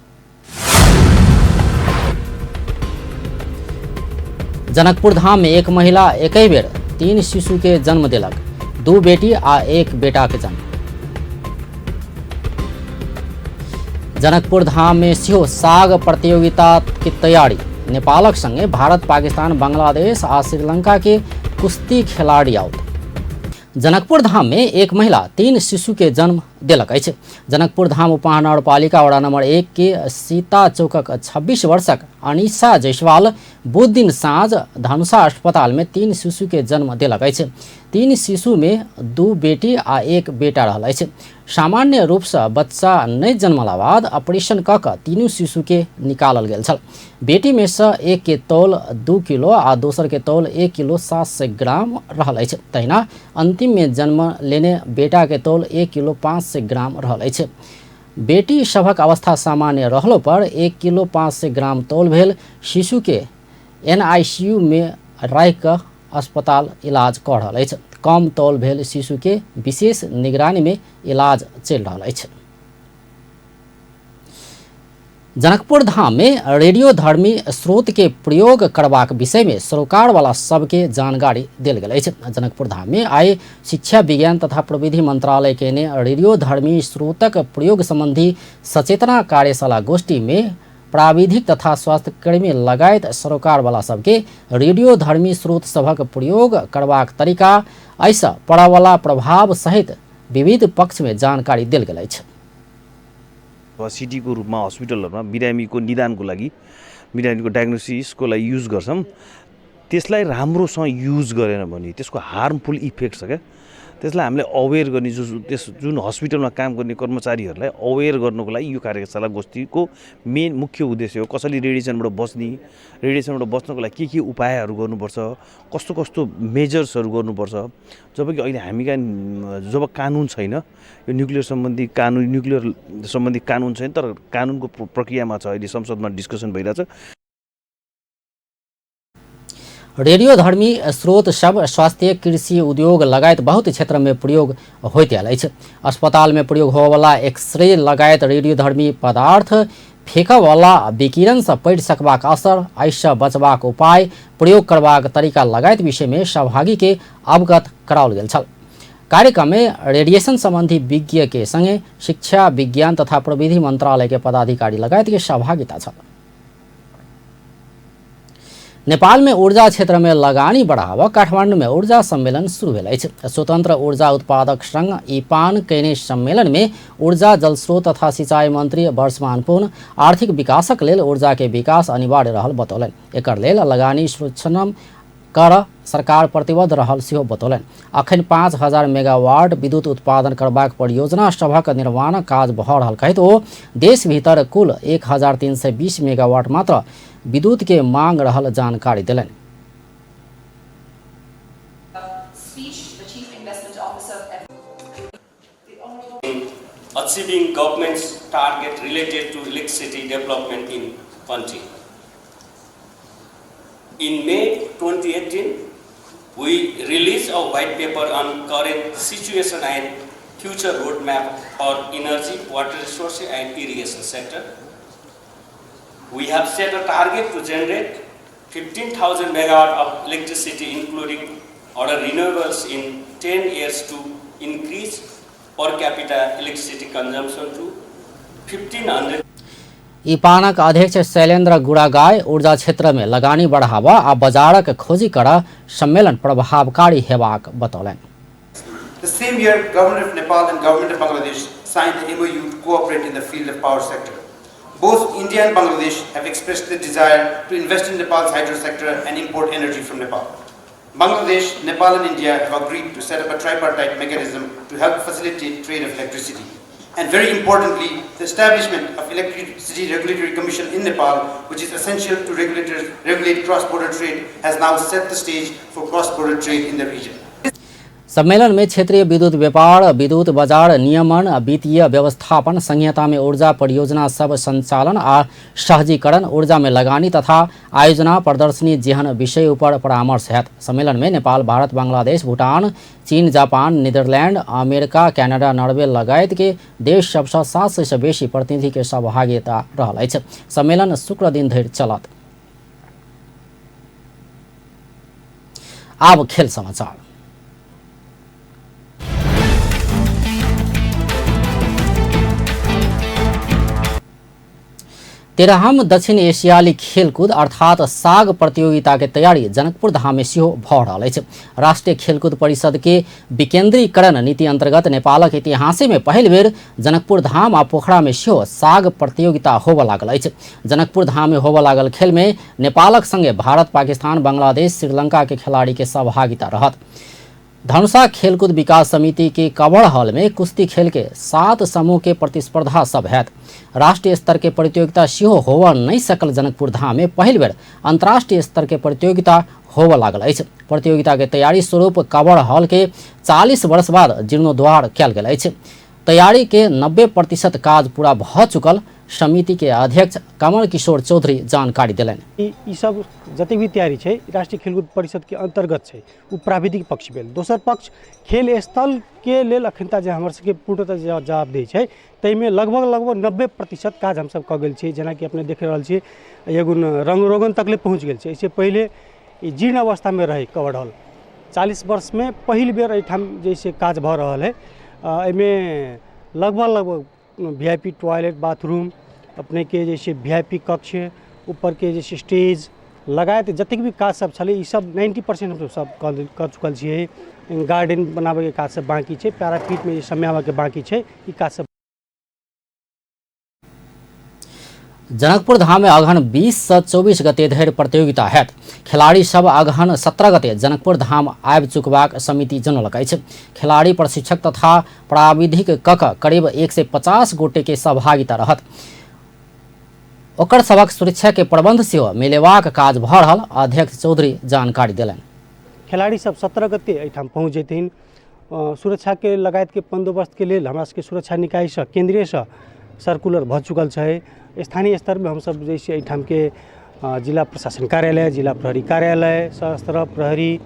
जनकपुर धाम में एक महिला एक ही बेर 3 शिशु के जन्म दिलक, 2 बेटी आ 1 बेटा के जन्म। जनकपुर धाम में सेहो साग प्रतियोगिता की तैयारी, नेपालक संगे भारत पाकिस्तान बांग्लादेश आ श्रीलंका के कुश्ती खिलाड़ी आउट। जनकपुर धाम में एक महिला 3 शिशु के जन्म दिलक अछि। जनकपुर धाम उपमहानगरपालिका वडा नंबर 1 के सीता चौकक 26 वर्षक अनिशा जायसवाल बुध दिन साँझ धनुषा अस्पताल में 3 शिशु के जन्म दिलक अछि। 3 शिशु में 2 बेटी आ 1 बेटा रहल अछि। सामान्य रूप से बच्चा नहीं जन्मला बाद ऑपरेशन कऽ कऽ 3 शिशु के निकालल गेल छल। बेटी में से एक के तौल 2 किलो आ दोसर के तौल 1 किलो 700 ग्राम रहल अछि। तहिना अंतिम में जन्म लेने बेटा के तौल 1 किलो 500 ग्राम रहल अछि। बेटी सभक अवस्था सामान्य रहलो पर 1 किलो 500 ग्राम तौल भेल शिशु के NICU में राखि कऽ अस्पताल इलाज कऽ रहल अछि। कम तौल भेल शिशु के विशेष निगरानी में इलाज चलि रहल अछि। जनकपुर धाम में रेडियोधर्मी स्रोत के प्रयोग करबाक विषय में सरोकार वाला सबके जानकारी दिल गेल अछि। जनकपुर धाम में आइ शिक्षा विज्ञान तथा प्रविधि मंत्रालय के ने रेडियोधर्मी स्रोतक प्रयोग संबंधी सचेतना कार्यशाला गोष्ठी में प्राविधिक तथा स्वास्थ्यकर्मी लगायत सरोकार वाला सबके रेडियोधर्मी स्रोत सभक प्रयोग करबाक तरीका ऐसा पड़ावाला प्रभाव सहित विविध पक्ष में जानकारी दिल गेल अछि। सिटीको रूपमा हस्पिटलहरुमा बिरामीको निदानको लागि बिरामीको डायग्नोसिसको लागि युज गर्छौं। त्यसलाई राम्रोसँग युज गरेन भने त्यसको हार्मफुल इफेक्ट छ क्या, त्यसलाई हामीले अवेयर गर्ने जुन हस्पिटलमा काम गर्ने कर्मचारीहरूलाई अवेयर गर्नको लागि यो कार्यशाला गोष्ठीको मेन मुख्य उद्देश्य हो। कसरी रेडिएसनबाट बच्ने, रेडिएसनबाट बच्नको लागि के उपायहरू गर्नुपर्छ, कस्तो कस्तो मेजर्सहरू गर्नुपर्छ। जबकि अहिले हामीका जब कानुन छैन, यो न्युक्लियर सम्बन्धी कानुन छैन, तर कानुनको प्रक्रियामा छ, अहिले संसदमा डिस्कसन भइरहेछ। रेडियोधर्मी स्रोत सब स्वास्थ्य, कृषि, उद्योग लगायत बहुत क्षेत्र में प्रयोग होइत आयल अछि। अस्पताल में प्रयोग होवला एक्सरे लगायत रेडियोधर्मी पदार्थ फेंकवाला विकिरण से पड़ि सकबाक असर, एहिसँ बचबाक उपाय, प्रयोग करबाक तरीका लगायत विषय में सहभागी के अवगत कराओल गेल छल। कार्यक्रम में रेडिएशन संबंधी विज्ञ के संगे शिक्षा विज्ञान तथा प्रविधि मंत्रालय के पदाधिकारी लगायत के सहभागिता छल। नेपाल में ऊर्जा क्षेत्र में लगानी बढ़ावा काठमांडू में ऊर्जा सम्मेलन शुरू भेल अछि। स्वतंत्र ऊर्जा उत्पादक संघ इपान कैने सम्मेलन में ऊर्जा जलस्रोत तथा सिंचाई मंत्री वर्षमान पुन आर्थिक विकासक लेल ऊर्जा के विकास अनिवार्य रहल बतौलन। एकर लेल लगानी सुनिश्चित कर सरकार प्रतिबद्ध रहल सेहो बतौलन। अखन 5000 मेगावाट विद्युत उत्पादन करबाक परियोजना सभक निर्माण काज भऽ रहल कहैत ओ देश भीतर कुल 1320 मेगावाट मात्र विद्युत के मांग रहल जानकारी दिलन। Achieving government's target related to electricity development in country. In May 2018, we released a white paper on current situation and future roadmap for energy, water resources and irrigation sector. We have set a target to generate 15,000 megawatt of electricity including other renewables in 10 years to increase per capita electricity consumption to 1500. इपानक अध्यक्ष शैलेंद्र गुड़ागाय ऊर्जा क्षेत्र में लगानी बढ़ावा आ बाजारक खोजी कर सम्मेलन प्रभावकारी हेबाक बतौलन। The same year, Government of Nepal and Government of Bangladesh signed an MOU to cooperate in the field of power sector. Both India and Bangladesh have expressed their desire to invest in Nepal's hydro sector and import energy from Nepal. Bangladesh, Nepal and India have agreed to set up a tripartite mechanism to help facilitate trade of electricity. And very importantly, the establishment of Electricity Regulatory Commission in Nepal, which is essential to regulate cross-border trade, has now set the stage for cross-border trade in the region. सम्मेलन में क्षेत्रीय विद्युत व्यापार, विद्युत बाजार नियमन, वित्तीय व्यवस्थापन, संहिता में ऊर्जा परियोजना सब संचालन आ सहजीकरण, ऊर्जा में लगानी तथा आयोजना प्रदर्शनी जेहन विषय पर परामर्श हैत। सम्मेलन में नेपाल, भारत, बांग्लादेश, भूटान, चीन, Japan, Netherland, America, Canada, Norway लगायत के देश सबसँ 700 से बेसी प्रतिनिधि के सहभागिता रहल अछि। सम्मेलन शुक्र दिन धरि चलत। आब खेल समाचार। तेरहम दक्षिण एशियाली खेलकूद अर्थात साग प्रतियोगिता के तैयारी जनकपुर धाम में सेहो भऽ रहल अछि। राष्ट्रीय खेलकूद परिषद के विकेंद्रीकरण नीति अंतर्गत नेपालक इतिहास में पहिल बेर जनकपुर धाम आ पोखरा में सेहो साग प्रतियोगिता होबऽ लागल अछि। जनकपुर धाम में होबऽ लागल खेल में नेपालक संगे भारत, पाकिस्तान, बांग्लादेश, श्रीलंका के खिलाड़ी के सहभागिता रहत। धनुषा खेलकूद विकास समिति के कवर हॉल में कुश्ती खेल के 7 समूह के प्रतिस्पर्धा सब हैत। राष्ट्रीय स्तर के प्रतियोगिता सेहो होबऽ नहीं सकल जनकपुर धाम में पहिल बेर अंतर्राष्ट्रीय स्तर के प्रतियोगिता होबऽ लागल अछि। प्रतियोगिता के तैयारी स्वरूप कवर हॉल के 40 वर्ष बाद जीर्णोद्धार कयल गेल अछि। तैयारी के 90% काज पूरा भऽ चुकल समिति के अध्यक्ष कमल किशोर चौधरी जानकारी दिलनि। ई सब जते भी तैयारी है राष्ट्रीय खेलकूद परिषद के अंतर्गत है वो प्राविधिक पक्ष भेल। दोसर पक्ष खेल स्थल के लेल अखनता जे हमर सबके पूर्णतः जवाबदेही है ताहिमे लगभग 90% काज हमसब कऽ गेल छी। जेना कि अपने देख रहल छी एगो रंग रोगन तक ले पहुँच गेल छै। इससे पहले ई जीर्ण अवस्था में रहे कवर्ड हॉल 40 वर्ष में पहिल बेर एहिठाम जैसे काज भऽ रहल है। एहिमे लगभग VIP टॉयलेट बाथरूम अपने के जैसे VIP कक्ष ऊपर के जैसे स्टेज लगायत जतेक भी काज सब छलै ई सब 90% हम सब कर चुकल छियै। गार्डन बनाबे के काज सब बाकी छै, पैरापीट में समयाबे के बाकी छै, ई काज सब। जनकपुर धाम में अगहन 20 से 24 गते धरि प्रतियोगिता हैत। खिलाड़ी सब अगहन 17 गते जनकपुर धाम आबि चुकबाक समिति जनौलक अछि। खिलाड़ी प्रशिक्षक तथा प्राविधिक कक करीब 150 गोटे के सहभागिता रहत। ओकर सबक सुरक्षा के प्रबंध सेहो मिलेबाक काज भऽ रहल अध्यक्ष चौधरी जानकारी दिलनि। खिलाड़ी सब 17 गते एहिठाम पहुँच जेथिन। सुरक्षा के लगायत के बंदोबस्त के लेल हमरा सबके सुरक्षा निकाय से केंद्रीय से सर्कुलर भऽ चुकल छै। स्थानीय स्तर में हम सब जैसे एहिठाम के जिला प्रशासन कार्यालय, जिला प्रहरी कार्यालय, सशस्त्र प्रहरी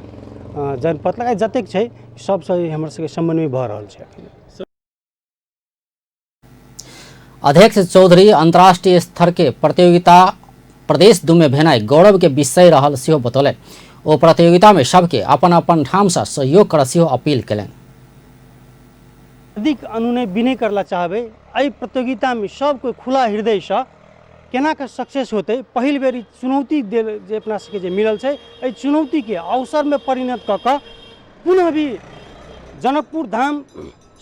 जनपद लगायत जतेक छै सबसँ हमर सबके समन्वय भऽ रहल छै। अध्यक्ष चौधरी अंतर्राष्ट्रीय स्तर के प्रतियोगिता प्रदेश 2 में भेनाइ गौरव के विषय रहल सेहो बतौलनि। ओ प्रतियोगिता में सबके अपन अपन ठाम से सहयोग कर सेहो अपील कयलनि। अधिक अनुनय विनय करला चाहबै एहि प्रतियोगिता में सब कोई खुला हृदय से केना के सक्सेस होते। पहिल बेर चुनौती जे अपना सबके जे मिलल छै एहि चुनौती के अवसर में परिणत कऽ कऽ पुनः भी जनकपुर धाम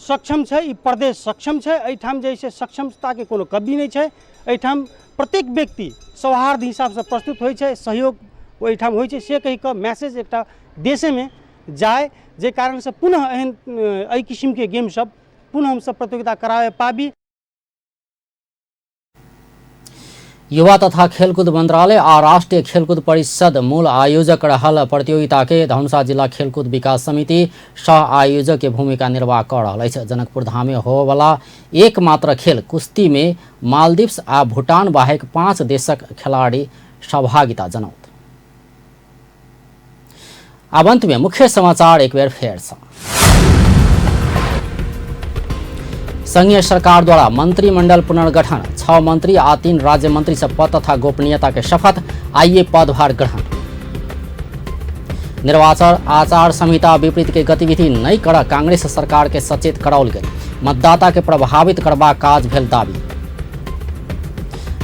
सक्षम छै, ई प्रदेश सक्षम छै। एहिठाम जे छै सक्षमता के कोनो कमी नहीं छै। एहिठाम प्रत्येक व्यक्ति सौहार्द हिसाब से प्रस्तुत होइ छै, सहयोग ओहिठाम होइ छै से कहि कऽ मैसेज एकटा देशे में जाए, जे कारण से पुनः एहन एहि किस्म के गेम सब पुनः हम सब प्रतियोगिता करावे पाबी। युवा तथा खेलकूद मंत्रालय आ राष्ट्रीय खेलकूद परिषद मूल आयोजक रहल प्रतियोगिता के धनुषा जिला खेलकूद विकास समिति सह आयोजक के भूमिका निर्वाह कर रहल अछि। जनकपुर धाम में होबला एकमात्र खेल कुश्ती में मालदीव्स आ भूटान बाहेक 5 देशक खिलाड़ी सहभागिता जनौत। अब अंत में मुख्य समाचार एक बेर फेर से। संघीय सरकार द्वारा मंत्रिमंडल पुनर्गठन, 6 मंत्री आ 3 राज्य मंत्री से पद तथा गोपनीयता के शपथ, आइए पदभार ग्रहण। निर्वाचन आचार संहिता विपरीत के गतिविधि नहीं कर कांग्रेस सरकार के सचेत कराओल गेल। मतदाता के प्रभावित करबा काज भेल दाबी।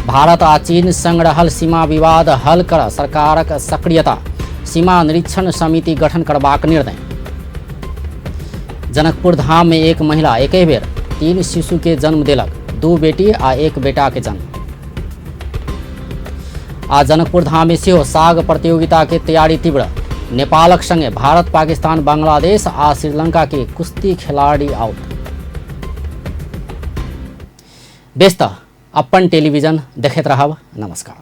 भारत आ चीन संग रहल सीमा विवाद हल कर सरकारक सक्रियता, सीमा निरीक्षण समिति गठन करबाक निर्णय। जनकपुर धाम में एक महिला एके बेर 3 शिशु के जन्म देलक, 2 बेटी आ 1 बेटा के जन्म। आ जनकपुर धाम में सेहो साग प्रतियोगिता के तैयारी तीव्र। नेपालक संगे भारत, पाकिस्तान, बांग्लादेश आ श्रीलंका के कुश्ती खिलाड़ी आउट। व्यस्त अपन टेलीविजन देखैत रहब। नमस्कार।